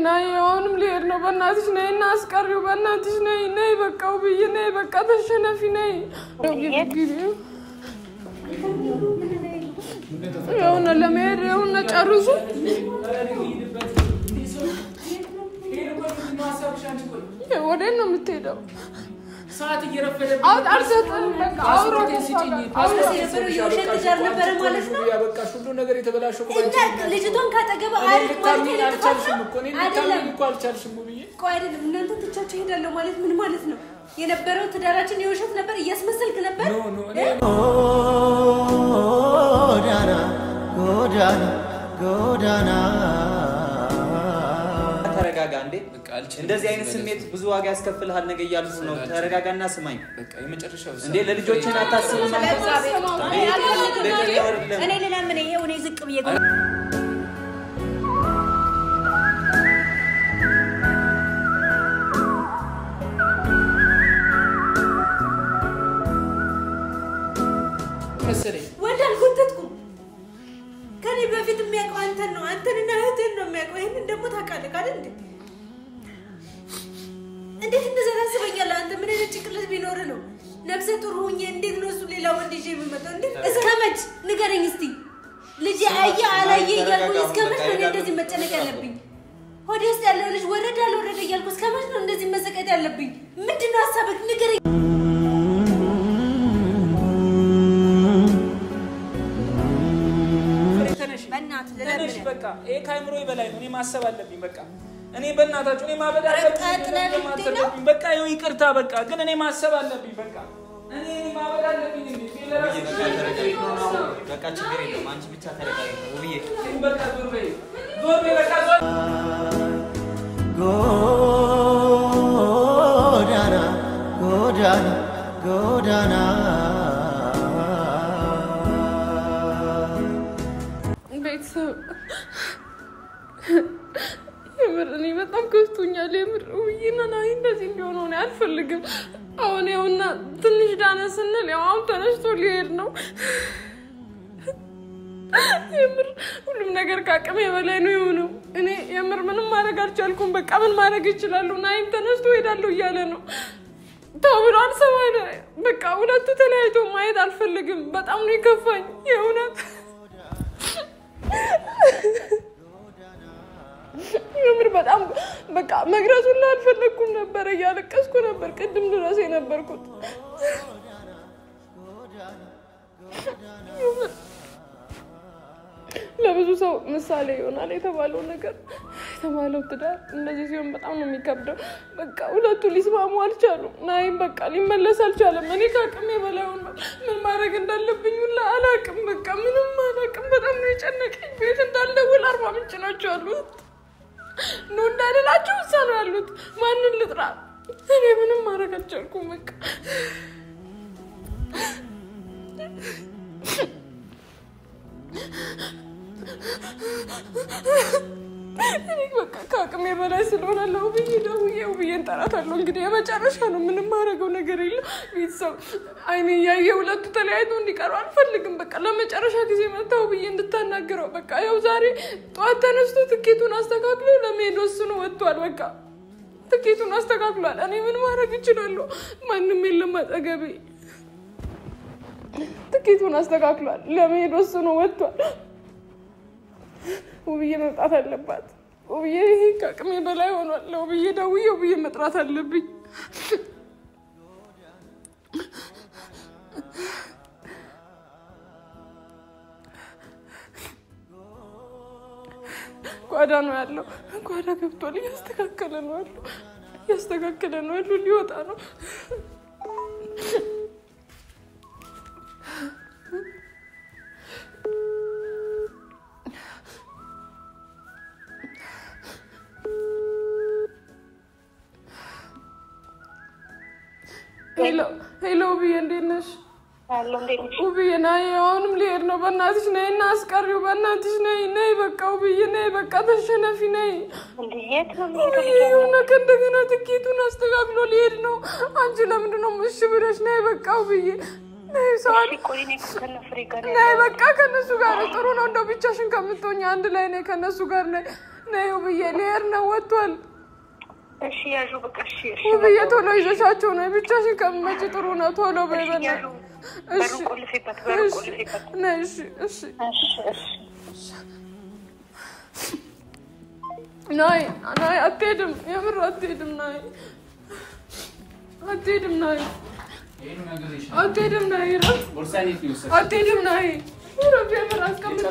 ناي أونم ليرنا بناتش ناي ناس كاريو بناتش ناي ناي بكا وبي ناي بكا تشنا في ناي يونا لمير يونا تشارزو يا ودينا متيدو ساعات يرفد عاد أرسل لك أورو أصلا يوشة تجارنا برمالتنا يا بكا شو نقدر يتبلاشوا إنك لجدون كاتجاب عارف ما تفهم عادل كل شيء مبين قاعد من أنت تشجع هذا لو مالت من مالتنا ينبروا تدارات يوشة نبر يسمسلك نبر ጎዳና ተረጋጋ እንዴ እንደዚህ አይነት ስሜት ብዙ ዋጋ ያስከፍልሃል ነገ ያሉት ነው ተረጋጋና ስማኝ በቃ የመጨረሻው እንዴ ለልጆችን አታስብም እኔ ሌላ ምን ይሄው እኔ ዝቅ ብዬ ከሰረኝ ወዳል ጉትትኩ ከኔ በፊት የሚያውቀው አንተና እህትህን ነው የሚያውቀው ይሄን ደግሞ ታውቃለህ አይደል እንዴት እንደዛ ታስበኛለህ አንተ ምን አይነት ጭቅለት ቢኖር ነው ነፍሰ ጡር ሆኜ እንዴት ነው እሱ ሌላ ወንድ ይዤ የምመጣው እንዴ እስከመች ንገረኝ እስቲ ልጅ አላየ እያልኩ እስከመች ነው እንደዚህ መጨነቅ ያለብኝ ሆዴ ውስጥ ያለው ልጅ ወረደ እያልኩ እስከመች ነው እንደዚህ መሰቀጥ ያለብኝ ምንድነው ሐሳብህ ንገረኝ ተነሽ በቃ ይሄ ካይምሮ ይበላይ ነው እኔ ማሰብ አለብኝ በቃ እኔ በእናታችሁ እኔ ማበድ አለብኝ በቃ ይቅርታ በቃ ግን እኔ ማሰብ አለብኝ በቃ እኔ ማበድ አለብኝ እንዴ በቃ ችግር የለም አንቺ ብቻ ተረጋጊ ውብዬ በቃ ዞር በይ በቃ ጎዳና ቤተሰብ የምርኔ በጣም ከፍቶኛል የምር ውይና ናይ እንደዚህ እንዲሆን ነው አልፈልግም አሁን ያውና ትንሽ ዳነ ስንል ያው አሁን ተነስቶ ሊሄድ ነው የምር ሁሉም ነገር ካቀመ በላይ ነው የሆነው እኔ የምር ምንም ማድረግ አልቻልኩም በቃ ምን ማድረግ ይችላል ናይም ተነስቶ ሄዳለሁ እያለ ነው ታውራን ሰማለ በቃ ሁለቱ ተለያይቶ ማየት አልፈልግም በጣም ነው ይከፋኝ የእውነት የምር በጣም በቃ መግረዙን አልፈለኩም ነበር ያለቀስኩ ነበር ቅድም ድረስ የነበርኩት ለብዙ ሰው ምሳሌ ይሆናል የተባለው ነገር የተባለው ትዳር እንደዚህ ሲሆን በጣም ነው የሚከብደው በቃ ሁለቱ ሊስማሙ አልቻሉም ናይም በቃ ሊመለስ አልቻለም እኔ ካቅሜ በላይ ሆነ ምን ማድረግ እንዳለብኝ ሁላ አላቅም በቃ ምንም አላቅም በጣም ነው የጨነቀኝ ቤት እንዳልደውል 40 ምንጭ ናቸው ያሉት ነው እንዳልላችሁ እዛ ነው ያሉት ማንን ልጥራ እኔ ምንም ማድረግ አልቻልኩም በቃ እኔ በቃ ካቅሜ በላይ ስለሆነ ውብዬን ጠራታለሁ እንግዲህ የመጨረሻ ነው ምንም ማድረገው ነገር የለም ቤተሰብ አይኔ ያየ ሁለቱ ተለያይቶ እንዲቀሩ አልፈልግም በቃ ለመጨረሻ ጊዜ መጣው ውብዬ እንድታናገረው በቃ ያው ዛሬ ጧት ተነስቶ ትኬቱን አስተካክሎ ለመሄድ ወስኖ ወጥቷል በቃ ትኬቱን አስተካክሏል እኔ ምን ማድረግ እችላለሁ ማንንም የለም አጠገቤ ትኬቱን አስተካክሏል ለመሄድ ወስኖ ወጥቷል ውብዬ መጣት አለባት ውብዬ ካቅሜ በላይ ሆኗል ለውብዬ ደውዬ ውብዬ መጥራት አለብኝ ጓዳ ነው ያለው ጓዳ ገብቷል ያስተካከለ ነው ያለው ሊወጣ ነው ሄሎ ውብዬ እንዴት ነሽ ውብዬ ናይ አሁንም ሊሄድ ነው በእናትሽ ነይ እና አስቀሪው በእናትሽ ነይ በቃ ውብዬ ነይ በቃ ተሸነፊ ነይ እንደገና ትኬቱን አስተካክሎ ሊሄድ ነው አንቺ ለምንድን ነው እሺ ብለሽ ነይ በቃ ውብዬ ነይ ሰዓት ነይ በቃ ከነሱ ጋር ጥሩ ነው እንደው ብቻሽን ከምትሆኚ አንድ ላይ ነይ ከነሱ ጋር ነይ ነይ ውብዬ ልሄድ ነው ወጥቷል እሺ ያዡ በቃ እሺ ውብዬ ቶሎ ይዘሻቸው ነው ብቻሽን ከመጪ ጥሩ ነው ቶሎ በይበና እሺ ነይ እሺ ናይ አትሄድም የምር አትሄድም ናይ አትሄድም ናይ አትሄድም ናይ ቦርሳዬን ይወስድ አትሄድም ናይ ረብ የምር አስቀምጪ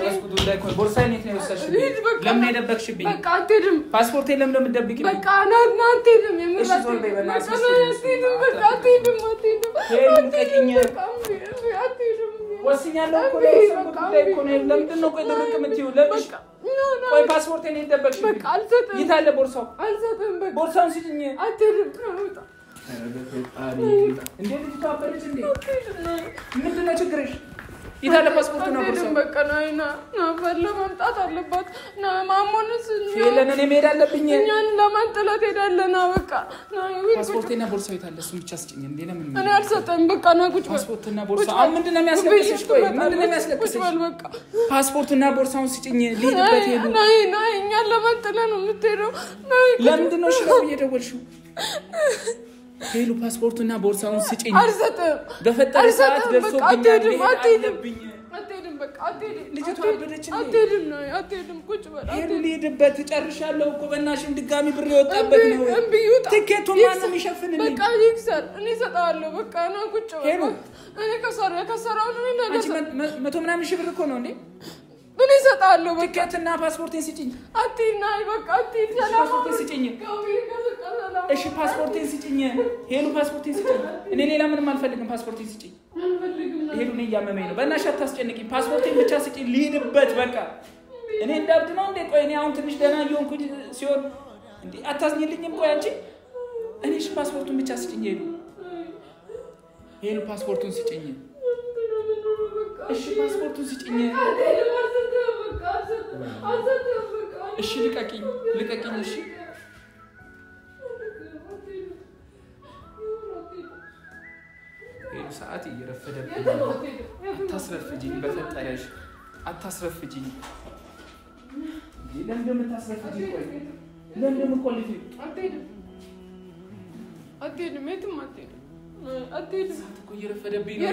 ቦርሳዬን ይወስድ ለምን ሄደበክሽብኝ በቃ አትሄድም ፓስፖርቴን ለምን እንደምትደብቂኝ በቃ አትሄድም የምር አትሄድም በቃ አትሄድም ወስኛለሁ እኮ ነው ለምንድን ነው ቆይ ደረቅ የምትይው ለምን ቆይ ፓስፖርቴን ይደበቅሽ በቃ አልሰጥም ይታለ ቦርሳው አልሰጥም በቃ ቦርሳውን ሲጥኝ አትሄድም እንዴ ልጅቷ አበረች እንዴ ምንድን ነው ችግርሽ ይታለ ፓስፖርቱ ነው ቦርሳው በቃ ናይና ፈለ መምጣት አለባት ና ማሞንስ ፌለን እኔ መሄድ አለብኝ እኛን ለማንጠላት ሄዳለና በቃ ፓስፖርቴና ቦርሳው ይታለ እሱን ብቻ ስጭኝ እንዴ ለምን እኔ አልሰጥም በቃ ና ቁጭ ፓስፖርትና ቦርሳው አሁን ምንድን ነው የሚያስለቅስሽ ቆይ ምንድን ነው የሚያስለቅስሽ በቃ ፓስፖርትና ቦርሳውን ስጭኝ ልሂድበት ሄዱ ናይ እኛን ለማንጠላት ነው የምትሄደው ለምንድን ነው ሽራው እየደወልሽው ሄሉ ፓስፖርቱና ቦርሳውን ስጭኝ አልሰጥም በፈጠረ ሰዓት ደርሶብኛል አትሄድም በቃ አትሄድም ልጅቷ አበደች እንዴ አትሄድም ነው አትሄድም ቁጭ በል ሄሉ ልሂድበት ጨርሻለሁ እኮ በእናትሽም ድጋሚ ብር የወጣበት ነው ትኬቱን ማን የሚሸፍንልኝ በቃ ይክሰር እኔ እሰጥሃለሁ በቃ ና ቁጭ በል ሄሉ እኔ ከሰራውን እኔ አንቺ 100 ምናምን ሺህ ብር እኮ ነው እንዴ እኔ እሰጥሃለሁ በቃ ትኬትና ፓስፖርቴን ስጭኝ አትሄድና በቃ አትሄድ ፓስፖርቴን ስጭኝ እሺ ፓስፖርቴን ስጭኝ ሄሉ ፓስፖርቴን ስጭኝ እኔ ሌላ ምንም አልፈልግም ፓስፖርቴን ስጭኝ ሄሉ ነው ያመመኝ ነው በእናትሽ አታስጨንቂኝ ፓስፖርቴን ብቻ ስጭኝ ልሂድበት በቃ እኔ እንዳብድ ነው እንዴ ቆይ እኔ አሁን ትንሽ ደህና እየሆንኩ ሲሆን እንዴ አታዝኝልኝም ቆይ አንቺ እኔ እሺ ፓስፖርቱን ብቻ ስጭኝ ሄሉ ፓስፖርቱን ስጭኝ እሺ ፓስፖርቱን ስጭኝ እሺ ልቀቂኝ እሺ ሄሉ ሰዓት እየረፈደብኝ አታስረፍጂኝ በፈጠረሽ አታስረፍጂኝ ለምን እንደምታስረፍጂኝ ቆይ ለምን እንደምቆልፊ አትሄድም የትም አትሄድም ሰዓት እኮ እየረፈደብኝ ነው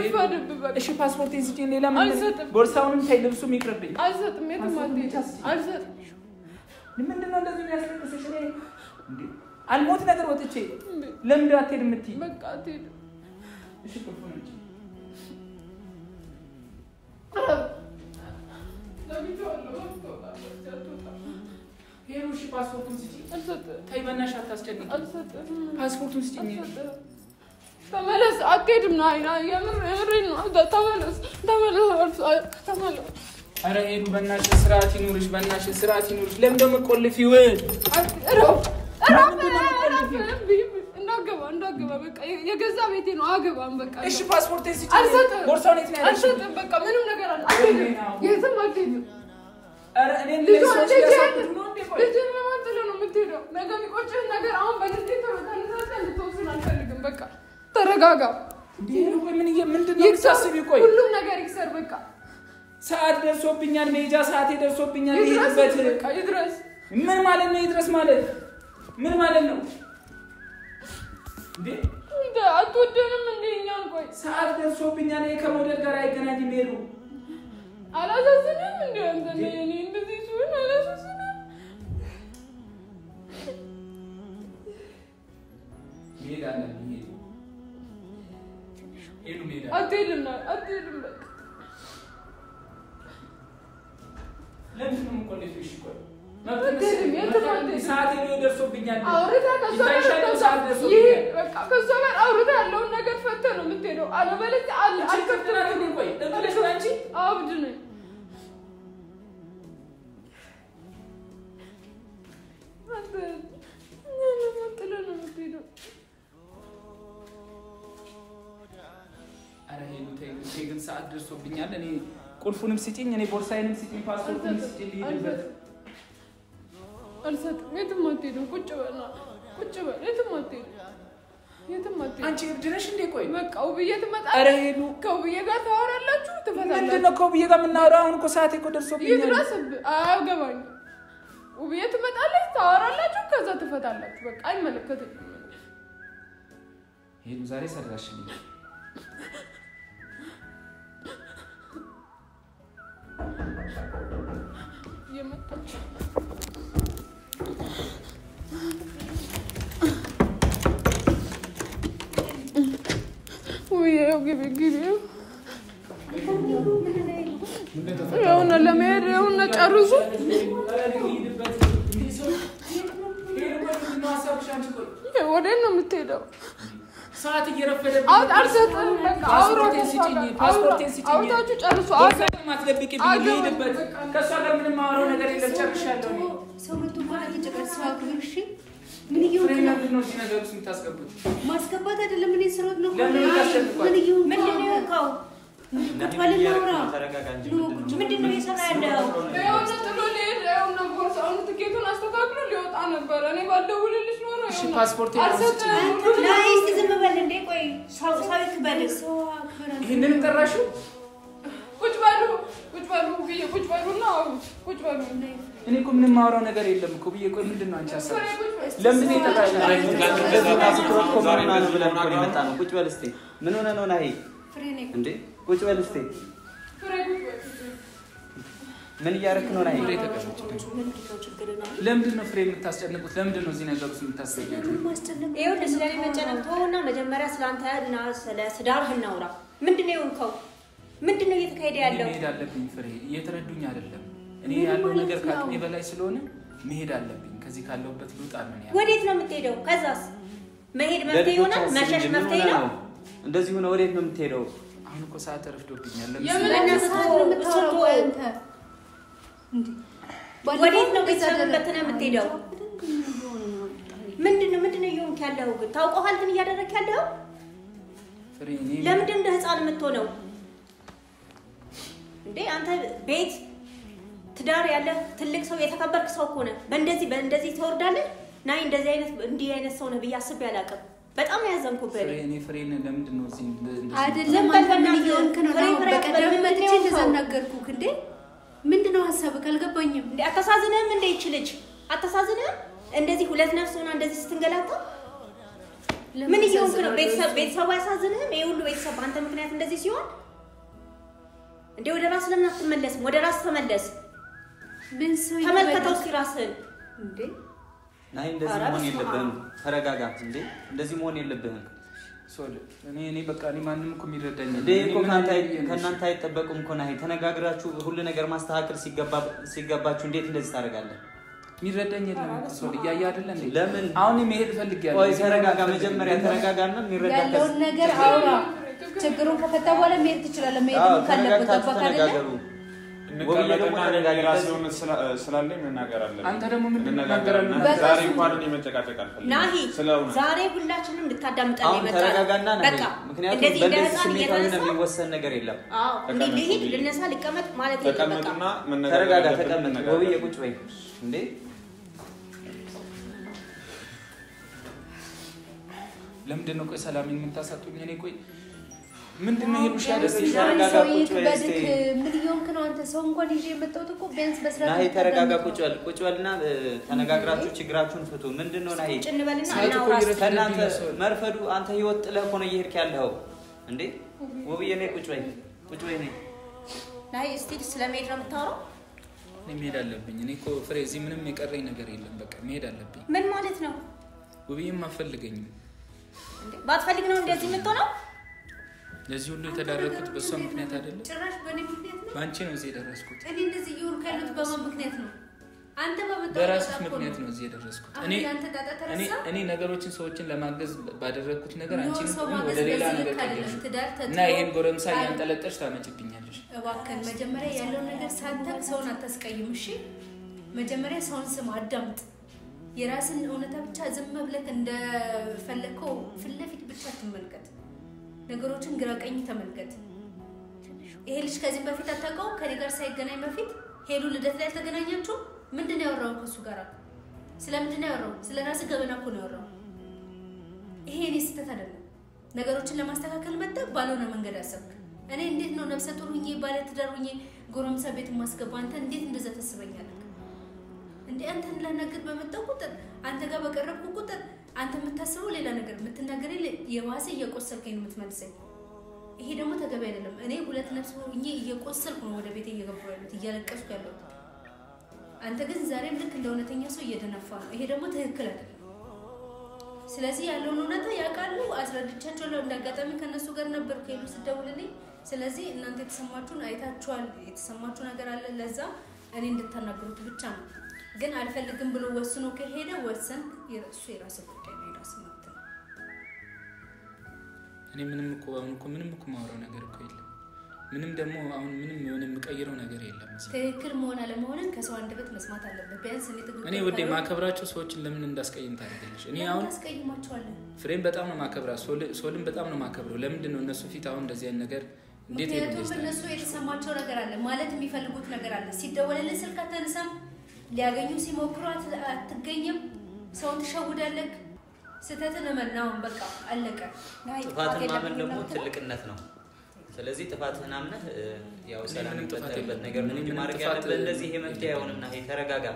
እሺ ፓስፖርቴን ስጭኝ ሌላ ምን ቦርሳውንም ታይ ልብሱም ይቅርብኝ አልሰጥም የትም አልሰጥም ምንድን ነው እንደዚህ የሚያስለቅስሽ እንዴ አልሞት ነገር ወጥቼ ለምን አትሄድም እትይ በቃ አትሄድም እሺ ቁልፉን እንጂ ሄሉ እሺ ፓስፖርቱን ስጭኝ አልሰጥም ተይ በእናትሽ አታስጨንቂኝ አልሰጥም ፓስፖርቱን ስጭኝ ተመለስ አትሄድም ና የምሬን ነው ተመለስ ኧረ ሄሉ በእናትሽ ስርዓት ይኑርሽ ለምን ደግሞ ቆልፊው እንዳገባ በቃ የገዛ ቤቴ ነው አገባም በቃ እሺ ፓስፖርቴን ስጭኝ አልሰጥም ቦርሳውን የት ነው ያለሽ አልሰጥም በቃ ምንም ነገር አትሄድም የትም አትሄድም ኧረ እኔን ለሰዎች ያሳብዱ ነው እንዴ ቆይ ልጅን ለማንጠለ ነው የምትሄደው ነገ የሚቆጭህ ነገር አሁን በንዴት ተመታለህ እንድትወስን አልፈልግም በቃ ተረጋጋ ምንድን ነው የምታስቢው ቆይ ሁሉም ነገር ይክሰር በቃ ሰዓት ደርሶብኛል መሄጃ ሰዓቴ ደርሶብኛል ይሄድበት በቃ ይድረስ ምን ማለት ነው ይድረስ ማለት ምን ማለት ነው እንዴ አትወደንም እንዴ እኛን ቆይ ሰዓት ደርሶብኛል ከሞዴል ጋር አይገናኝም ሄሉ አላሳዝንም እንዴ አንተ እኔ እንደዚህ ሲሆን አላሳዝንም ሄዳለሁ ሄሉ ሄዳለሁ አትሄድም በቃ ለምን ነው የምቆልፊው እሺ ቆይ ሰዓት ደርሶብኛል ከእሷ ጋር አውርተህ ያለውን ነገር ፈተህ ነው የምትሄደው አለበለዚያ አልከፍትም ቆይ እምልሽ አንቺ አብድ ነኝ ጥለህ ነው የምትሄደው ኧረ ሄሉ ተይ ግን ሰዓት ደርሶብኛል እኔ ቁልፉንም ስጪኝ እኔ ቦርሳዬንም ስጪኝ ፓስፖርቱንም ስጪኝ ልሂድበት አልሰጥም የትም አትሄድም ቁጭ በል የትም አትሄድም አንቺ እብድ ነሽ እንዴ ቆይ በቃ ውብዬ ትመጣለች ኧረ ሄሉ ከውብዬ ጋር ታወራላችሁ ትፈታላችሁ ምንድን ነው ከውብዬ ጋር የምናወራው አሁን እኮ ሰዓቴ እኮ ደርሶብኛል ይድረስብህ አያገባኝም ውብዬ ትመጣለች ታወራላችሁ ከዛ ትፈታላችሁ በቃ አይመለከተኝም ይሄን ዛሬ ሰራሽልኝ የመጣች ግቢ ያውና ለመሄድ ያውና ጨርሱ ወዴት ነው የምትሄደው ሰዓት እየረፈደብኝ አልሰጥም በቃ ፓስፖርቴን ስጪኝ አውጣችሁ ጨርሱ አትለብቂብኝ ልሄድበት ከእሷ ጋር ምንም ማወራው ነገር የለም ጨርሻለሁ ሰው መጥቶ ማለት ይጨርስ አክብር እሺ ምን ይሁን ነው እዚህ ነገር ውስጥ የምታስገቡት ማስገባት አይደለም እኔ ስሮት ነው ለምን ታስጨንቋል ምን ይሁን ምንድን ነው ያልከው ምንድን ነው የሰራ ያለው ያውና ጥሎ ሊሄድ ያውና ቦርሳውን ትኬቱን አስተካክሎ ሊወጣ ነበር እኔ ባልደውልልሽ ነው እሺ ፓስፖርቴን ላይ ዝም በል እንዴ ቆይ ሰው ይክበል ሰው አክብር ይሄንን ጠራሽው ቁጭ በሉ ብዬ ቁጭ በሉና ቁጭ በሉ እኔ እኮ ምንም ማወራው ነገር የለም እኮ ብዬ ቆይ ምንድን ነው አንቺ ሀሳብ ለምን ይጠራሽ ዛሬ ነው ብለን እኮ የመጣ ነው ቁጭ በል እስቲ ምን ሆነ ነው ናይ እንዴ ቁጭ በል እስቲ ምን እያደረክ ነው ናይ ለምንድን ነው ፍሬ የምታስጨንቁት ለምንድን ነው እዚህ ነገር ውስጥ የምታስጨንቁት ይኸውልህ ስለኔ መጨነቅ ተውና መጀመሪያ ስላንተና ስለ ትዳርህ እናውራ ምንድን ነው የሆንከው ምንድን ነው እየተካሄደ ያለው መሄድ አለብኝ ፍሬ እየተረዱኝ አይደለም እኔ ያለው ነገር ከአቅሜ በላይ ስለሆነ መሄድ አለብኝ ከዚህ ካለውበት ልውጣ ምን ያለው ወዴት ነው የምትሄደው ከዛስ መሄድ መፍትሄ ይሆናል መሸሽ መፍትሄ ነው እንደዚህ ሆነ ወዴት ነው የምትሄደው አሁን እኮ ሰዓት ተረፍዶብኛል ለምን ሰዓት ነው የምታወራው አንተ እንዴ ወዴት ነው በተሰበተነ የምትሄደው ምንድነው እየሆንክ ያለው ግን ታውቀዋል ግን እያደረክ ያለው ፍሬ እኔ ለምንድን እንደ ህፃን የምትሆነው እንዴ አንተ ቤት ትዳር ያለ ትልቅ ሰው የተከበርክ ሰው ሆነ በእንደዚህ ትወርዳለህ ናይ እንደዚህ አይነት ሰው ነው በያስብ ያላቀም በጣም ያዘንኩበት እኔ ፍሬን ለምንድን ነው እዚህ አይደለም በምን ይሆንክ ነው በቀደም መጥቼ ተዘናገርኩክ እንዴ ምንድነው ሐሳብህ ካልገባኝም እንዴ አታሳዝነህም እንዴ ይችልጅ አታሳዝነህም እንደዚህ ሁለት ነፍስ ሆና እንደዚህ ስትንገላታ ምን ይሆንክ ነው ቤተሰብ ያሳዝነህም ይሄ ሁሉ ቤተሰብ አንተ ምክንያት እንደዚህ ሲሆን እንዴ ወደ ራስ ለምን አትመለስም ወደ ራስ ተመለስ ምን ሰው ተመልከተው እስኪ ራስህን እንዴ ናይ እንደዚህ መሆን የለብህም ተረጋጋ እንዴ እንደዚህ መሆን የለብህም ሶል እኔ በቃ እኔ ማንንም እኮ የሚረዳኝ እንዴ እኮ ከእናንተ አይጠበቁም እኮ ናይ ተነጋግራችሁ ሁሉ ነገር ማስተካከል ሲገባችሁ እንዴት እንደዚህ ታደርጋለህ የሚረዳኝ የለም እኮ ሶል እያየ አይደለ እንዴ ለምን አሁን መሄድ ፈልጊያለሁ ቆይ ተረጋጋ መጀመሪያ ተረጋጋና የሚረዳ ያለውን ነገር አውራ ችግሩን ከፈታ በኋላ መሄድ ትችላለህ መሄድ ካለበት ተባካ አይደለ እንነጋገራለን ስላለኝ መናገር አለብን አንተ ደግሞ ምን ትናገራለህ ዛሬ እንኳን እኔ መጨቃጨቅ አልፈልግም ናሂ ዛሬ ሁላችንም እንድታዳምጠን ይመጣል ተረጋጋና ናሂ ምክንያቱም በዚህ ስሜታዊ ነው የሚወሰን ነገር የለም አዎ ልሂድ ልነሳ ልቀመጥ ማለት የለም በቃ ተረጋጋ ተቀመጥ ወብዬ ቁጭ በይ እንዴ ለምንድን ነው ቆይ ሰላም የምታሳጡኝ እኔ ቆይ ምንድነው ይሄ ሻለ ተረጋጋ ቁጭ በይ እስቲ ምን ይሆንክ ነው አንተ ሰው እንኳን ይዤ የመጣሁት እኮ ቢያንስ በስራት ናሂ ተረጋጋ ቁጭ በልና ተነጋግራችሁ ችግራችሁን ፍቱ ምንድነው ናሂ ጭንበልና እናውራ ከናንተ መርፈዱ አንተ ህይወት ጥለህ ሆነ እየሄድክ ያለው እንዴ ወብዬ ነይ ቁጭ በይ ነይ ናሂ እስቲ ስለመሄድ ነው የምታወራው እኔ መሄድ አለብኝ እኔ እኮ ፍሬ እዚህ ምንም የቀረኝ ነገር የለም በቃ መሄድ አለብኝ ምን ማለት ነው ወብዬም አፈልገኝ እንዴ ባትፈልግ ነው እንደዚህ የምትሆነው ለዚህ ሁሉ የተዳረኩት በሷ ምክንያት አይደለም ጭራሽ በእኔ ምክንያት ነው ባንቺ ነው እዚህ የደረስኩት እኔ እንደዚህ ይሁን ካሉት በማን ምክንያት ነው አንተ በራስህ ምክንያት ነው እዚህ የደረስኩት እኔ ነገሮችን ሰዎችን ለማገዝ ባደረኩት ነገር አንቺን ወደ ሌላ ነገር እና ይሄን ጎረምሳ ያንጠለጠሽ ታመጭብኛለሽ እባክህ መጀመሪያ ያለው ነገር ሳንተም ሰውን አታስቀይም እሺ መጀመሪያ ሰውን ስም አዳምጥ የራስን እውነታ ብቻ ዝም ብለህ እንደፈለከው ፍለፊት ብቻ ትመልከት ነገሮችን ግራ ቀኝ ተመልከት ይሄ ልጅ ከዚህ በፊት አታውቀው ከኔ ጋር ሳይገናኝ በፊት ሄሉ ልደት ላይ ተገናኛችሁ ምንድነው ያወራው ከሱ ጋር ስለምንድነው ያወራው ስለራስ ገበና እኮ ነው ያወራው ይሄ እኔ ስህተት አይደለም ነገሮችን ለማስተካከል መጣ ባልሆነ መንገድ አሰብክ እኔ እንዴት ነው ነፍሰ ጡር ሆኜ ባለ ትዳር ሆኜ ጎረምሳ ቤት ማስገባ አንተ እንዴት እንደዛ ተስበኛለህ እንዴ አንተን ለነገር በመጣው ቁጥር አንተ ጋር በቀረብኩ ቁጥር አንተ የምታስበው ሌላ ነገር የምትናገረኝ የዋሴ እየቆሰልከኝ ነው የምትመልሰኝ ይሄ ደግሞ ተገቢ አይደለም እኔ ሁለት ነፍስ ሆኜ እየቆሰልኩ ነው ወደ ቤቴ እየገባሁ ያለሁት እያለቀስኩ ያለሁት አንተ ግን ዛሬም ልክ እንደ እውነተኛ ሰው እየደነፋ ነው ይሄ ደግሞ ትክክል አይደለም ስለዚህ ያለውን እውነታ ያውቃሉ አስረድቻቸው እንዳጋጣሚ ከነሱ ጋር ነበር ከሄዱ ስደውልልኝ ስለዚህ እናንተ የተሰማችሁን አይታችኋል የተሰማችሁ ነገር አለ ለዛ እኔ እንድታናገሩት ብቻ ነው ግን አልፈልግም ብሎ ወስኖ ከሄደ ወሰን የራሱ ጉዳይ ነው የራሱ መብት ነው እኔ ምንም እኮ ማውራው ነገር እኮ የለም ምንም ደግሞ አሁን ምንም የሆነ የምቀይረው ነገር የለም ትክክል መሆን አለመሆንን ከሰው አንደበት መስማት አለበት ቢያንስ እኔ ወዴ ማከብራቸው ሰዎችን ለምን እንዳስቀይም ታደርጋለሽ እኔ አሁን አስቀይማቸዋለሁ ፍሬም በጣም ነው ማከብራ ሶልም በጣም ነው ማከብረው ለምንድን ነው እነሱ ፊት አሁን እንደዚህ አይነት ነገር እንዴት ነው እነሱ የተሰማቸው ነገር አለ ማለት የሚፈልጉት ነገር አለ ሲደወልልህ ስልክ አታነሳም ሊያገኙ ሲሞክሩ አትገኝም ሰውን ትሸውዳለህ ስተትን መናው በቃ አለቀ ጥፋትን ማመን ደግሞ ትልቅነት ነው ስለዚህ ጥፋትህን አምነህ ያው ሰላም የሚፈጠርበት ነገር ነው ማድረግ ያለበት እንደዚህ ይሄ መፍትሄ አይሆንምና ይሄ ተረጋጋ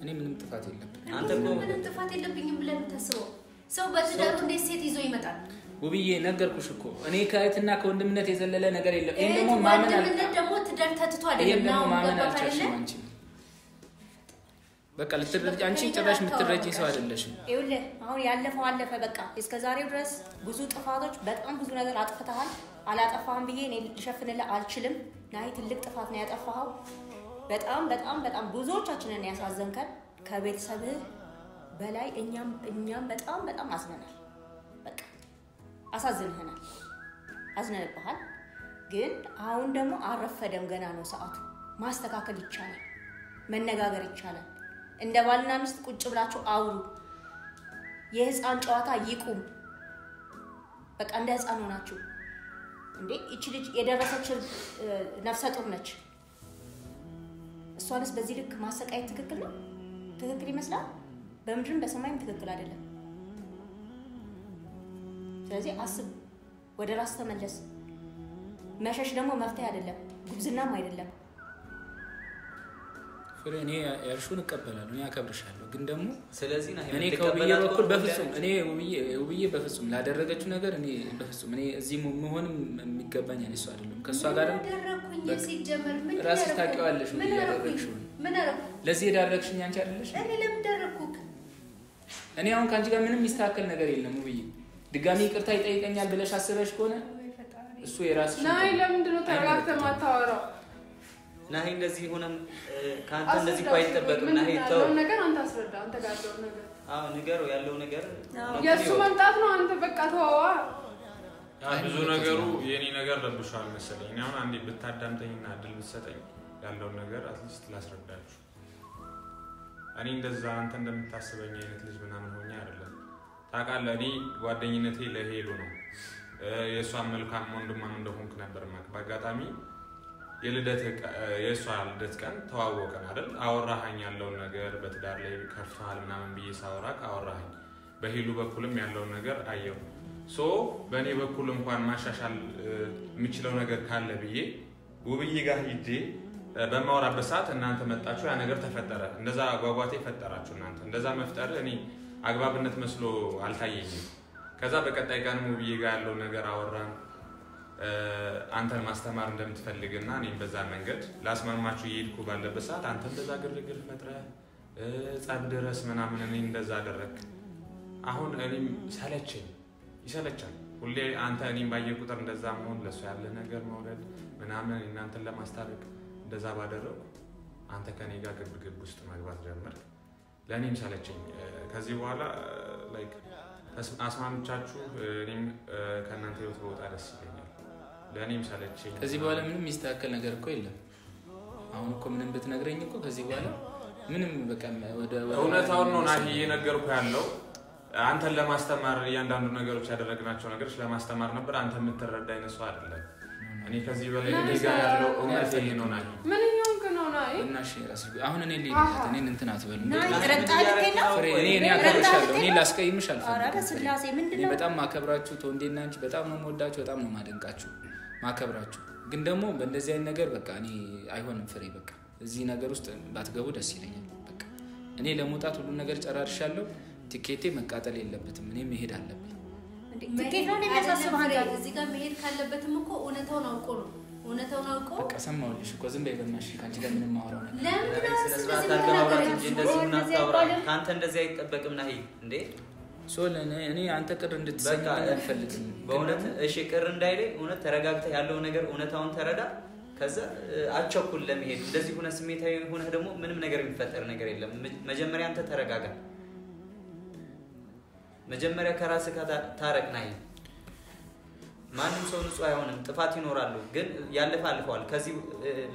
እኔ ምንም ጥፋት የለብኝም አንተ ምንም ጥፋት የለብኝም ብለህ የምታስበው ሰው በትዳሩ እንዴት ሴት ይዞ ይመጣል ውብዬ ነገርኩሽ እኮ እኔ ከእህትና ከወንድምነት የዘለለ ነገር የለም ይሄን ደግሞ ማመን ወንድምነት ደግሞ ትዳር ተትቶ አይደለም ነው ማመን አልቻልሽም አንቺ በቃ ልትረጂ አንቺ ጭራሽ የምትረጂ ሰው አይደለሽም ይኸውልህ አሁን ያለፈው አለፈ በቃ እስከዛሬው ድረስ ብዙ ጥፋቶች በጣም ብዙ ነገር አጥፍተሃል አላጠፋህም ብዬ እኔ ልሸፍንልህ አልችልም ናይ ትልቅ ጥፋት ነው ያጠፋኸው በጣም ብዙዎቻችንን ያሳዘንከን ከቤተሰብህ በላይ እኛም በጣም አዝነናል በቃ አሳዝነናል አዝነንብሃል ግን አሁን ደግሞ አረፈደም ገና ነው ሰዓቱ ማስተካከል ይቻላል መነጋገር ይቻላል እንደ ባልና ሚስት ቁጭ ብላችሁ አውሩ የህፃን ጨዋታ ይቁም በቃ እንደ ህፃን ሆናችሁ እንዴ እቺ ልጅ የደረሰች ነፍሰ ጡር ነች እሷንስ በዚህ ልክ ማሰቃየት ትክክል ነው ትክክል ይመስላል በምድርም በሰማይም ትክክል አይደለም ስለዚህ አስብ ወደ ራስ ተመለስ መሸሽ ደግሞ መፍትሄ አይደለም ጉብዝናም አይደለም እኔ ያልሽውን እቀበላለሁ እኔ አከብርሻለሁ ግን ደግሞ ስለዚህ ነው እኔ ከውብዬ በኩል በፍጹም እኔ ውብዬ በፍጹም ላደረገችው ነገር እኔ በፍጹም እኔ እዚህ መሆንም የሚገባኝ እኔ እሱ አይደለም ከሷ ጋር ሲጀመር ምን ራስሽ ታውቂዋለሽ ምን ያደረግሽው ምን አረኩ ለዚህ ያደረግሽኝ አንቺ አይደለሽ እኔ ለምን ደረኩክ እኔ አሁን ካንቺ ጋር ምንም የሚስተካከል ነገር የለም ውብዬ ድጋሚ ይቅርታ ይጠይቀኛል ብለሽ አስበሽ ከሆነ እሱ የራስሽ ናይ ለምንድን ነው ተረጋግተህ ማታወራው ናይ እንደዚህ ሆነም ካንተ እንደዚህ ባይጠበቅም ናይ ተው ነገር አንተ አስረዳ አንተ ጋር ያለው ነገር አዎ ንገረው ያለው ነገር የሱ መምጣት ነው አንተ በቃ ተዋዋ ብዙ ነገሩ የኔ ነገር ለብሻል መሰለኝ እኔ አሁን አንዴ ብታዳምጠኝና እድል ብትሰጠኝ ያለው ነገር አትሊስት ላስረዳችሁ እኔ እንደዛ አንተ እንደምታስበኝ አይነት ልጅ ምናምን ሆኜ አይደለም ታውቃለህ እኔ ጓደኝነቴ ለሄሉ ነው የሷን መልካም ወንድማም እንደሆንክ ነበር ማለት በአጋጣሚ የሷ ልደት ቀን ተዋወቀን አይደል አወራኸኝ ያለው ነገር በትዳር ላይ ከፍቷል ምናምን ብዬ ሳወራክ አወራኸኝ በሄሉ በኩልም ያለው ነገር አየው ሶ በእኔ በኩል እንኳን ማሻሻል የምችለው ነገር ካለ ብዬ ውብዬ ጋር ሂጄ በማወራበት ሰዓት እናንተ መጣችሁ ያ ነገር ተፈጠረ እንደዛ ጓጓቴ ፈጠራችሁ እናንተ እንደዛ መፍጠር እኔ አግባብነት መስሎ አልታየኝም ከዛ በቀጣይ ቀን ውብዬ ጋር ያለው ነገር አወራን አንተን ማስተማር እንደምትፈልግና እኔም በዛ መንገድ ላስማማችሁ ይሄድኩ ባለበት ሰዓት አንተ እንደዛ ግርግር ፈጥረህ ጻብ ድረስ ምናምን እኔ እንደዛ አደረክ አሁን እኔም ይሰለቻል ሁሌ አንተ እኔም ባየ ቁጥር እንደዛ መሆን ለሱ ያለ ነገር መውረድ ምናምን እናንተን ለማስታረቅ እንደዛ ባደረኩ አንተ ከኔ ጋር ግብግብ ውስጥ መግባት ጀመርክ ለኔም ሰለቸኝ ከዚህ በኋላ ላይክ አስማምቻችሁ እኔም ከናንተ ህይወት ወጣ ደስ ይለኛል ለኔም ሰለቸኝ ከዚህ በኋላ ምንም የሚስተካከል ነገር እኮ የለም አሁን እኮ ምንም ብትነግረኝ እኮ ከዚህ በኋላ ምንም በቃ ወደ እውነታውን ነው ናሂ እየነገርኩ ያለው አንተን ለማስተማር እያንዳንዱ ነገሮች ያደረግናቸው ነገሮች ለማስተማር ነበር አንተ የምትረዳ አይነት ሰው አይደለም እኔ ከዚህ በላይ ዲጋ ያለው እውነት ይሄ ነው ናሂ ምን ይሁን ነው ናሂ እናሽ ራስሽ አሁን እኔ ልይልት እኔ እንትን አትበል እኔ አከብርሻለሁ እኔ ላስቀይምሽ አልፈልግም ኧረ በስላሴ ምንድነው በጣም ማከብራችሁ ተወንዴና አንቺ በጣም ነው የምወዳችሁ በጣም ነው ማደንቃችሁ ማከብራችሁ ግን ደግሞ በእንደዚህ አይነት ነገር በቃ እኔ አይሆንም ፍሬ በቃ እዚህ ነገር ውስጥ ባትገቡ ደስ ይለኛል በቃ እኔ ለመውጣት ሁሉ ነገር ጨራርሻለሁ ቲኬቴ መቃጠል የለበትም እኔ መሄድ አለብኝ ቲኬት ነው የሚያሳስበው አንተ እዚህ ጋር መሄድ ካለበትም እኮ እውነታውን አውቆ ነው እውነታውን አውቆ በቃ ሰማሁልሽ እኮ ዝም በይ በእናትሽ ካንቺ ጋር ምንም ማውራው ነገር ለምን ስለዚህ አታውራኝ እንጂ እንደዚህ ምን አታውራ ካንተ እንደዚህ አይጠበቅም ነህ እንዴ ሶል እኔ አንተ ቅር እንድትሰኝ አልፈልግም በእውነት እሺ ቅር እንዳይለኝ እውነት ተረጋግተህ ያለው ነገር እውነታውን ተረዳ ከዛ አቸኩል ለመሄድ እንደዚህ ሆነ ስሜታዊ ሆነ ደግሞ ምንም ነገር የሚፈጠር ነገር የለም መጀመሪያ አንተ ተረጋጋ መጀመሪያ ከራስህ ጋር ታረቅናይ ማንም ሰው ንጹህ አይሆንም ጥፋት ይኖራሉ ግን ያለፋልፈዋል ከዚህ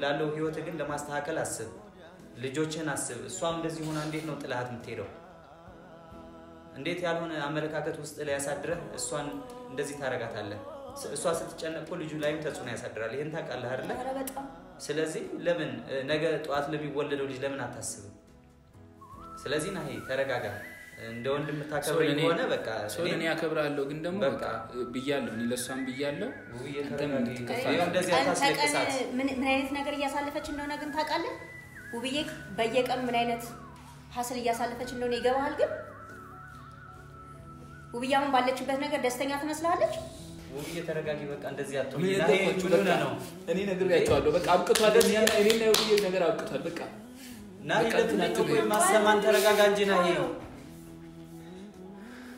ላለው ህይወት ግን ለማስተካከል አስብ ልጆችን አስብ እሷም እንደዚህ ሆና እንዴት ነው ጥላት የምትሄደው እንዴት ያልሆነ አመለካከት ውስጥ ላይ ያሳድረህ እሷን እንደዚህ ታረጋታለህ እሷ ስትጨነቅ ልጁ ላይም ተጽዕኖ ያሳድራል ይሄን ታውቃለህ አይደል ስለዚህ ለምን ነገ ጧት ለሚወለደው ልጅ ለምን አታስብ ስለዚህ ነህ ተረጋጋ እንደ ወንድም ታከብረኝ ሆነ በቃ እኔ ያከብራለሁ ግን ደግሞ በቃ ብያለሁ እኔ ለሷም ብያለሁ አንተም እንድትከፋ እንደዚህ አታስለቅሳት ምን አይነት ነገር እያሳለፈች እንደሆነ ግን ታውቃለህ ውብዬ በየቀን ምን አይነት ሀስል እያሳለፈች እንደሆነ ይገባሃል ግን ውብያም ባለችበት ነገር ደስተኛ ትመስላለች ውብዬ ተረጋጊ በቃ እንደዚህ አትሆን ነው እኔ ነግሬያቸዋለሁ በቃ አብቅቷል እኔና ውብዬ ነገር አብቅቷል በቃ ናይ ለምን ማሰማን ተረጋጋ እንጂ ናይ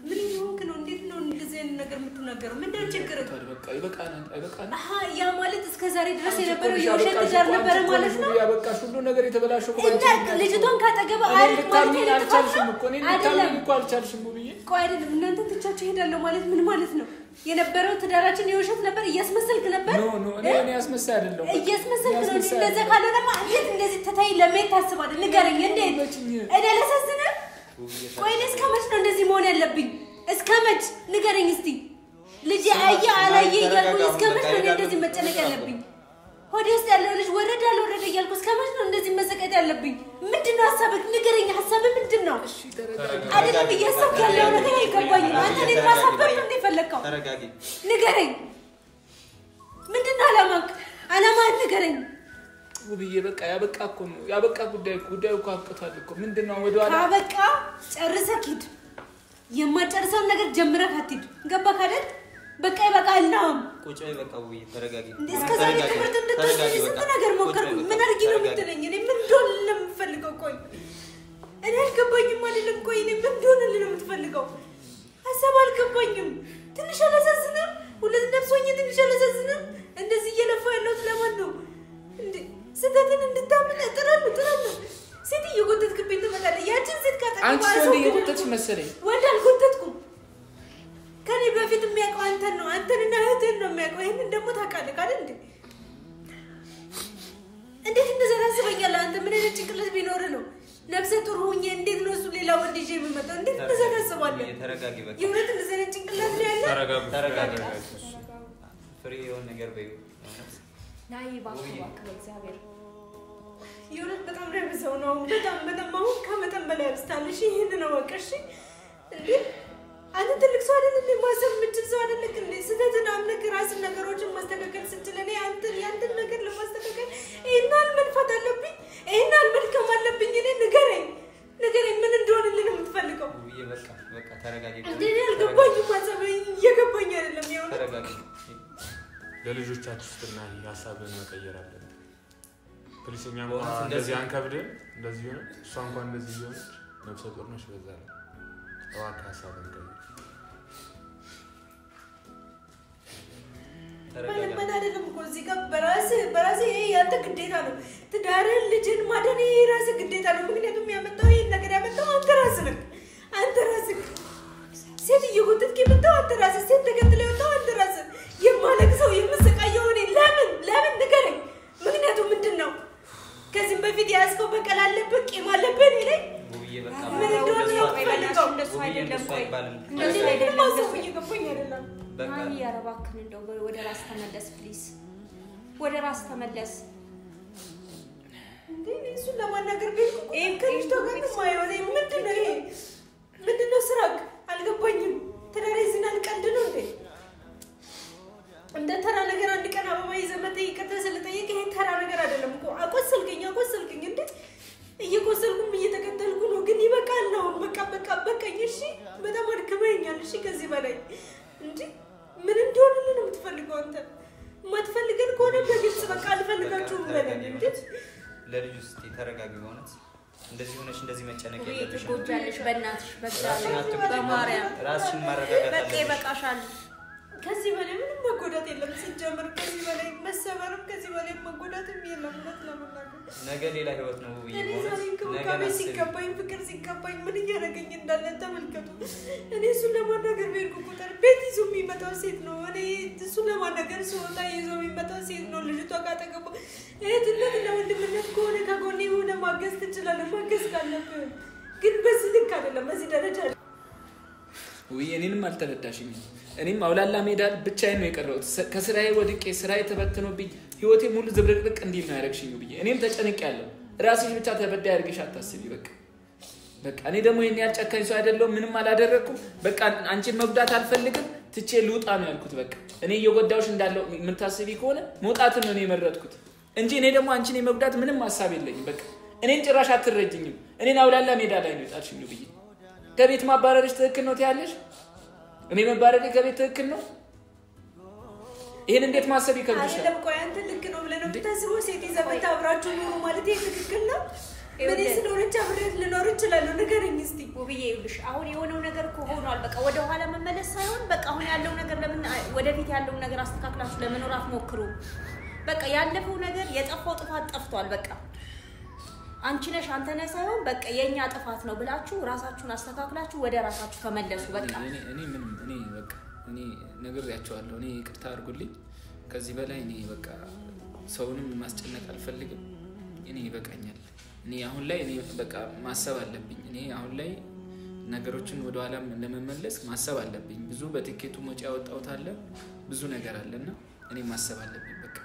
ምን ይሆንክ ነው እንዴት ነው እንደዚህ አይነት ነገር የምትናገረው ምንድነው ችግር በቃ ይበቃና ያ ማለት እስከ ዛሬ ድረስ የነበረው የውሸት ትዳር ነበር ማለት ነው ያበቃሽ ሁሉ ነገር የተበላሸው ልጅቷን ካጠገበ አይደል ማለት አልቻልሽም እኮ እኔ ልታምኝ እኮ አልቻልሽም ብዬ ቆይ አይደለም እናንተ ትቻችሁ ሄዳለሁ ማለት ምን ማለት ነው የነበረው ትዳራችን የውሸት ነበር እያስመሰልክ ነበር ኖ እኔ ያስመሰል አይደለም እያስመሰልክ ነው እንደዛ ካልሆነማ እንዴት እንደዚህ ተታይ ለምን ታስባለህ ንገረኝ እንዴት እኔ ለሰስነ ቆይ እስከመች ነው እንደዚህ መሆን ያለብኝ እስከመች ንገረኝ እስቲ ልጅ አያ አላየ እያልኩ እስከመች ነው እንደዚህ መጨነቅ ያለብኝ ሆዴስ ያለው ልጅ ወረደ አልወረደ እያልኩ እስከመች ነው እንደዚህ መሰቀጥ ያለብኝ ምንድነው ሐሳብህ ንገረኝ ሐሳብህ ምንድነው እሺ ተረጋጋ አይደለም እያሰብክ ያለው ነገር አይገባኝም አንተ ለምን ማሳበብ እንደ ፈለከው ተረጋጊ ንገረኝ ምንድነው አላማህ ንገረኝ ውብዬ በቃ ያበቃ እኮ ነው ያበቃ ጉዳዩ እኮ አብቅቷል እኮ ምንድነው ወደኋላ አበቃ ጨርሰህ ሂድ የማጨርሰውን ነገር ጀምረህ አትሂድ ገባህ አይደል በቃ ይበቃል ነው ቁጭ በይ በቃ ውብዬ ተረጋጊ እስከዛሬ ትምህርት እንድትወስጂ ስንት ነገር ሞከርኩ ምን አድርጊ ነው የምትለኝ እኔ ምን እንደሆነ ለምፈልገው ቆይ እኔ አልገባኝም አይደለም ቆይ እኔ ምን እንደሆነ ለምትፈልገው ሀሳብ አልገባኝም ትንሽ አላሳዝንም ሁለት ነፍሶኝ ትንሽ አላሳዝንም እንደዚህ እየለፋ ያለው ለማን ነው እንዴ ስተትን እንድታምን ጥራለሁ ሴት እየጎተትክብኝ ትመጣለህ ያችን ሴት ካጠቀም አንቺ ወንድ እየጎተትሽ መሰለኝ ወንድ አልጎተትኩም ከኔ በፊት የሚያውቀው አንተን ነው አንተንና እህትህን ነው የሚያውቀው ይሄንን ደግሞ ታውቃለህ አይደል እንዴ እንዴት እንደዛ ታስበኛለህ አንተ ምን አይነት ጭንቅላት ቢኖር ነው ነፍሰ ጡር ሆኜ እንዴት ነው እሱ ሌላ ወንድ ይዤ የምመጣው እንዴት እንደዛ ታስባለህ ተረጋጊ በቃ የእውነት እንደዛ አይነት ጭንቅላት ነው ያለ ተረጋጊ ፍሪ የሆነ ነገር በይው ናይ ባክህ እግዚአብሔር የእውነት በጣም ረብሰው ነው በጣም አሁን ከመጠን በላይ አብስታለሽ ይሄን ነው ወቀሽ እንዴ አንተ ትልቅ ሰው አይደለም ማሰብ የምትችል ሰው አይደለም እንዴ ስተትን አምነህ ራስን ነገሮችን ማስተካከል ስትችል እኔ ያንተን ነገር ለማስተካከል ይሄናል መልፋት አለብኝ ይሄናል መልከም አለብኝ እኔ ንገረኝ ምን እንደሆነልህ ነው የምትፈልገው በቃ ተረጋጊ እንዴ አልገባኝም ማሰብ እየገባኝ አይደለም የሆነ ተረጋጊ ለልጆቻችሁ ስትና ሐሳብን መቀየር አለብን ፖሊስኛ እንደዚህ አንከብደን እንደዚህ ሆነ እሷ እንኳን እንደዚህ ሆነ ነፍሰ ጡር ነሽ በዛ ላይ እባክህ ሐሳብን ቀይር ምን አይደለም እኮ እዚህ ጋር በራስህ ይሄ ያንተ ግዴታ ነው ትዳርን ልጅን ማዳን ይሄ የራስህ ግዴታ ነው ምክንያቱም ያመጣው ይሄን ነገር ያመጣው አንተ ራስህ ሴት እየጎተትክ የመጣው አንተ ራስህ ሴት ተከትለው የወጣው አንተ ራስህ የማለቅሰው የምሰቃየው እኔ ለምን ንገረኝ ምክንያቱም ምንድን ነው ከዚህም በፊት ያዝከው በቀል አለብህ ቂም አለብህ እኔ ላይ ምን እንደሆነ ያውቃለሁ እንደሱ አይደለም ቆይ እንደዚህ አይደለም ማሰብ እየገባኝ አይደለም ናይ ያረባክን እንደው ወደ ራስ ተመለስ ፕሊዝ ወደ ራስ ተመለስ እንዴ እሱን ለማናገር ቤት ከልጅቷ ጋር ማይሆነ ምንድነው ስራክ አልገባኝም ተዳሬ ዝናን ቀልድ ነው እንዴ እንደ ተራ ነገር አንድ ቀን አበባ ይዘህ መጠየቅ ስለጠየቅ ይሄ ተራ ነገር አይደለም እኮ አቆሰልከኝ እንዴ እየቆሰልኩም እየተከተልኩ ነው ግን እሺ ከዚህ በላይ እንዴ ምን እንደሆነልን ነው የምትፈልገው አንተ? ማትፈልገን ከሆነ በግልጽ በቃ አልፈልጋችሁም በለን እንዴ። ለልጁ እስቲ ተረጋጊ። በእውነት እንደዚህ ሆነሽ እንደዚህ መጨነቅ የለብሽም። ትጎጃለሽ በእናትሽ ራስሽን በማርያም ራስሽን ማረጋጋት በቃ ይበቃሻል። ከዚህ በላይ ምንም መጎዳት የለም። ሲጀምር ከዚህ በላይ መሰበርም ከዚህ በላይ መጎዳትም የለም። እውነት ለመናገር ነገ ሌላ ህይወት ነው ብዬ እኔ ዛሬ እንክብካቤ ሲገባኝ ፍቅር ሲገባኝ ምን እያደረገኝ እንዳለ ተመልከቱ። እኔ እሱን ለማናገር በሄድኩ ቁጥር ቤት ይዞ የሚመጣው ሴት ነው። እኔ እሱን ለማናገር ስወጣ ይዞ የሚመጣው ሴት ነው። ልጅቷ ጋር ተገባ እህትነት እና ወንድምነት ከሆነ ከጎኔ የሆነ ማገዝ ትችላለህ። ማገዝ ካለብህ ግን በዚህ ልክ አይደለም። በዚህ ደረጃ ውይ እኔንም አልተረዳሽኝም። እኔም አውላላ ሜዳ ብቻዬን ነው የቀረሁት። ከስራዬ ወድቄ ስራዬ ተበትኖብኝ ህይወቴ ሙሉ ዝብርቅርቅ እንዲል ነው ያደረግሽኝ ብዬ እኔም ተጨንቄያለሁ። ራስሽ ብቻ ተበዳይ አድርገሽ አታስቢ። በቃ እኔ ደግሞ ይሄን ያህል ጨካኝ ሰው አይደለሁም። ምንም አላደረኩም። በቃ አንቺን መጉዳት አልፈልግም። ትቼ ልውጣ ነው ያልኩት። በቃ እኔ እየጎዳሁሽ እንዳለው የምታስቢ ከሆነ መውጣትን ነው እኔ የመረጥኩት እንጂ እኔ ደግሞ አንቺን የመጉዳት ምንም ሀሳብ የለኝም። በቃ እኔን ጭራሽ አትረጅኝም። እኔን አውላላ ሜዳ ላይ ነው የጣልሽኝ ብዬ ከቤት ማባረርሽ ትክክል ነው ትያለሽ? እኔ መባረሬ ከቤት ትክክል ነው? ይሄን እንዴት ማሰብ ይከብድሻል? አይደለም ቆይ አንተ ልክ ነው ብለህ ነው የምታስበው? ሴት ይዘህ አብራችሁ ኑሩ ማለት ይሄ ትክክል ነው? ምን ስለሆነች አብሬት ልኖር እችላለሁ? ንገረኝ እስቲ ውብዬ። ይኸውልሽ አሁን የሆነው ነገር እኮ ሆኗል። በቃ ወደ ኋላ መመለስ ሳይሆን በቃ አሁን ያለው ነገር ለምን ወደፊት ያለው ነገር አስተካክላችሁ ለመኖር አትሞክሩ? በቃ ያለፈው ነገር የጠፋው ጥፋት ጠፍቷል። በቃ አንቺ ነሽ አንተ ነህ ሳይሆን በቃ የኛ ጥፋት ነው ብላችሁ ራሳችሁን አስተካክላችሁ ወደ ራሳችሁ ተመለሱ። በቃ እኔ ነግሬያቸዋለሁ። እኔ ይቅርታ አድርጉልኝ። ከዚህ በላይ እኔ በቃ ሰውንም ማስጨነቅ አልፈልግም። እኔ ይበቃኛል። እኔ አሁን ላይ እኔ በቃ ማሰብ አለብኝ። እኔ አሁን ላይ ነገሮችን ወደ ኋላ ለመመለስ ማሰብ አለብኝ። ብዙ በትኬቱ ወጪ ያወጣሁት አለ፣ ብዙ ነገር አለና እኔ ማሰብ አለብኝ። በቃ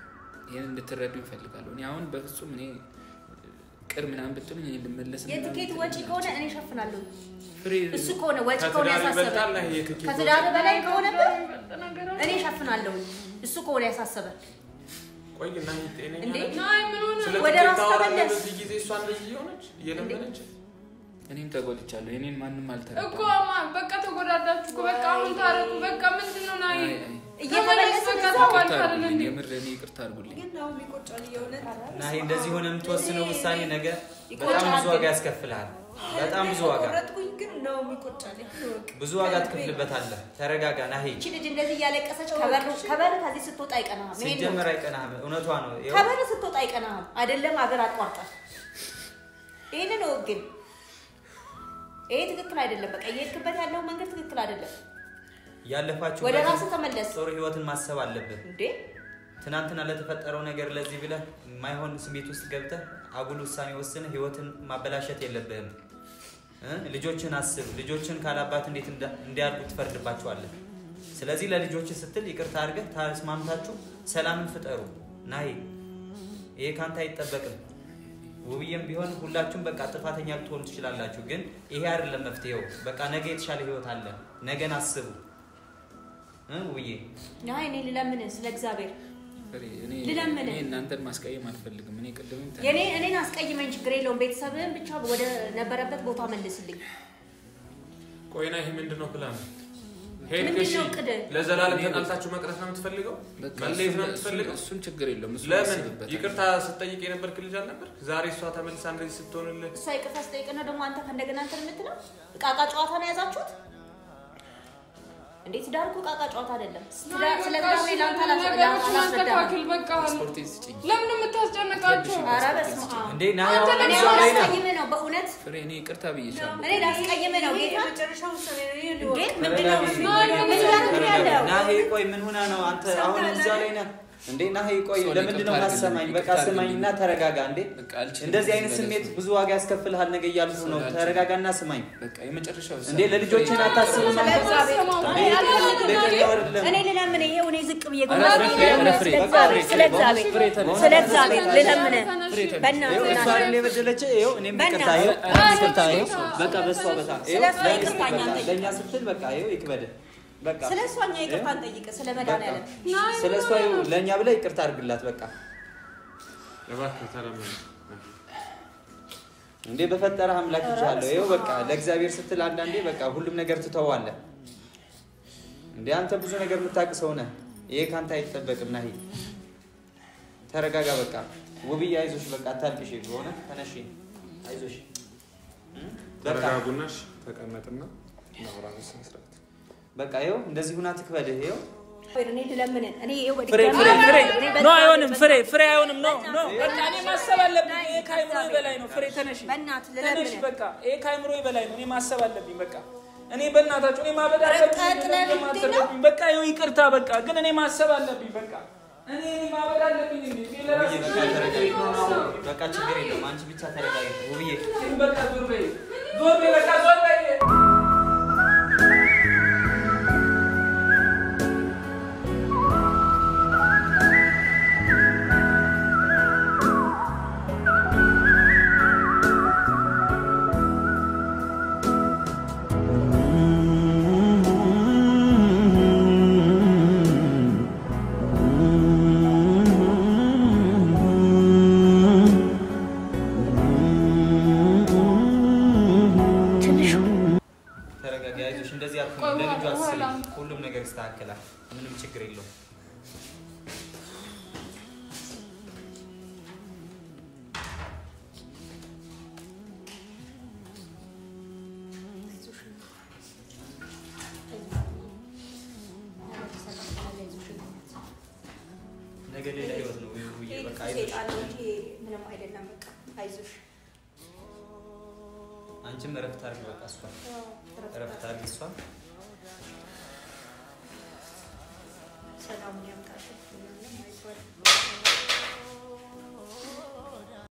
ይሄን እንድትረዱ ይፈልጋለሁ። እኔ አሁን በፍጹም እኔ ቅር ምናምን ብትሉኝ እኔ ልመለስ የትኬት ወጪ ከሆነ እኔ እሸፍናለሁ። እሱ ከሆነ ወጪ ከሆነ ያሳሰበ ከትዳር በላይ ከሆነ እኔ እሸፍናለሁ። እሱ ከሆነ ያሳሰበ ቆይና ይጤነኛ እንዴ ምን ሆነ ወደ ራስ ተመለስ። በዚህ ጊዜ እሷን ልጅ ሆነች እየለመነች እኔም ተጎድቻለሁ። እኔን ማንም አልተረዳም እኮ በቃ ተጎዳዳችሁ እኮ በቃ አሁን ታረቁ። በቃ ምንድነው ናይ እየተመለሰ የምር እኔ ይቅርታ አድርጉልኝ። ግን ነው የሚቆጫል የሆነ ናይ እንደዚህ ሆነ የምትወስነው ውሳኔ ነገ በጣም ብዙ ዋጋ ያስከፍልሃል። በጣም ብዙ ዋጋ ቆረጥኩኝ ግን ነው የሚቆጫል። ብዙ ዋጋ ትከፍልበታለህ። ተረጋጋ ናይ። እቺ ልጅ እንደዚህ እያለቀሰች ከበር ከዚህ ስትወጣ አይቀናም። ሲጀመር አይቀናም። እውነቷ ነው። ከበር ስትወጣ አይቀናም አይደለም ሀገር አቋርጣ። ይሄን ነው ግን ይሄ ትክክል አይደለም። በቃ እየሄድክበት ያለው መንገድ ትክክል አይደለም። ያለፋችሁ ወደ ራስ ተመለስ። ጥሩ ህይወትን ማሰብ አለብህ እንዴ ትናንትና ለተፈጠረው ነገር ለዚህ ብለህ የማይሆን ስሜት ውስጥ ገብተህ አጉል ውሳኔ ወስነህ ህይወትን ማበላሸት የለብህም። ልጆችን አስብ። ልጆችን ካላባት እንዴት እንዲያድጉ ትፈርድባቸዋለህ? ስለዚህ ለልጆች ስትል ይቅርታ አድርገህ ተስማምታችሁ ሰላምን ፍጠሩ። ናይ ይሄ ካንተ አይጠበቅም። ውብዬም ቢሆን ሁላችሁም በቃ ጥፋተኛ ልትሆኑ ትችላላችሁ፣ ግን ይሄ አይደለም መፍትሄው። በቃ ነገ የተሻለ ህይወት አለ። ነገን አስቡ። ውብዬ ናይ እኔ ልለምን ስለ እግዚአብሔር እኔ እናንተን ማስቀየም አልፈልግም። እኔ ቅድምም እኔን አስቀይመኝ ችግር የለውም። ቤተሰብህን ብቻ ወደ ነበረበት ቦታ መልስልኝ። ቆይና ይሄ ምንድነው ፕላን? ሄድሽ ለዘላለም ተጣልታችሁ መቅረት ነው የምትፈልገው? መለየት ነው የምትፈልገው? እሱን ችግር የለውም። እሱ ለምን ይቅርታ ስትጠይቅ የነበርክ ልጅ አልነበር? ዛሬ እሷ ተመልሳ እንደዚህ ስትሆንልህ እሷ ይቅርታ ስትጠይቅና ደግሞ አንተ ከእንደገና እንትን የምትለው ቃቃ ጨዋታ ነው ያዛችሁት? እንዴት ዳርኩ ቃቃ ጨዋታ አይደለም። ስለ ትዳር ላይ ላንተ አላስተካክል። በቃ ለምን የምታስጨነቃችሁ? ኧረ በስመ አብ እንዴ ናይ ላስቀይምህ ነው በእውነት ፍሬ። እኔ ይቅርታ ብዬሻለሁ። እኔ ላስቀይምህ ነው ጌታ። መጨረሻው ውሳኔ ነው ይሄ ነው። እንዴ ምንድነው ምን ያደርጋል? ናይ ቆይ ምን ሆና ነው አንተ አሁን እዛ ላይ ነህ እንዴ? ናይ ቆይ ለምንድን ነው ማሰማኝ? በቃ ስማኝና ተረጋጋ። እንዴ እንደዚህ አይነት ስሜት ብዙ ዋጋ ያስከፍልሃል ነገ እያልኩ ነው። ተረጋጋና ስማኝ። በቃ የመጨረሻው እንዴ ለልጆችን አታስብም አንተ? እኔ ልለምን ይሄው እኔ ዝቅ ብዬ ስለ እግዚአብሔር ልለምን በእናትህ እሷን ለበደለች ይሄው እኔም ይቅርታ ይሄው በቃ በሷ በታ ይሄው ለኛ ስትል በቃ ይሄው ይክበደ በቃ ስለሷኛ ይቅርታን ጠይቀ ስለ መድኃኒዓለም ስለሷ ይሄው ለኛ ብለ ይቅርታ አድርግላት በቃ ለባክህ ተለምን እንዴ በፈጠረ አምላክ ይቻላል። ይሄው በቃ ለእግዚአብሔር ስትል አንዳንዴ በቃ ሁሉም ነገር ትተዋለህ። እንዴ አንተ ብዙ ነገር የምታውቅ ነህ ይሄ ካንተ አይተበቅም ናሂ ተረጋጋ በቃ ውብዬ አይዞሽ በቃ አታልቅሽ ሆነ ተነሺ አይዞሽ ተረጋጉናሽ ተቀመጥና ናውራን ስንስራት በቃ ይኸው እንደዚህ ሁና ትክበድ ይኸው እኔ ለምን እኔ ወደ ፍሬ ኖ አይሆንም ፍሬ አይሆንም ኖ በቃ እኔ ማሰብ አለብኝ ይሄ ካይምሮ በላይ ነው ፍሬ ተነሺ ተነሺ በቃ ይሄ ካይምሮ በላይ ነው እኔ ማሰብ አለብኝ በቃ እኔ በእናታችሁ እኔ ማበድ አለብኝ በቃ ይኸው ይቅርታ በቃ ግን እኔ ማሰብ አለብኝ በቃ እኔ ማበድ አለብኝ እንዴ በቃ ችግር የለውም አንቺ ብቻ ተረጋጊ ውብዬ በቃ ዞር በይ በቃ ዞር በይ ሁሉም ነገር ይስተካከላል ምንም ችግር የለውም ነገ ሌላ ህይወት ነው በቃ ምንም አይደለም በቃ አይዞሽ አንቺም እረፍት አድርጊ በቃ እሷ እረፍት አድርጊ እሷ ሰላም ያምጣሽ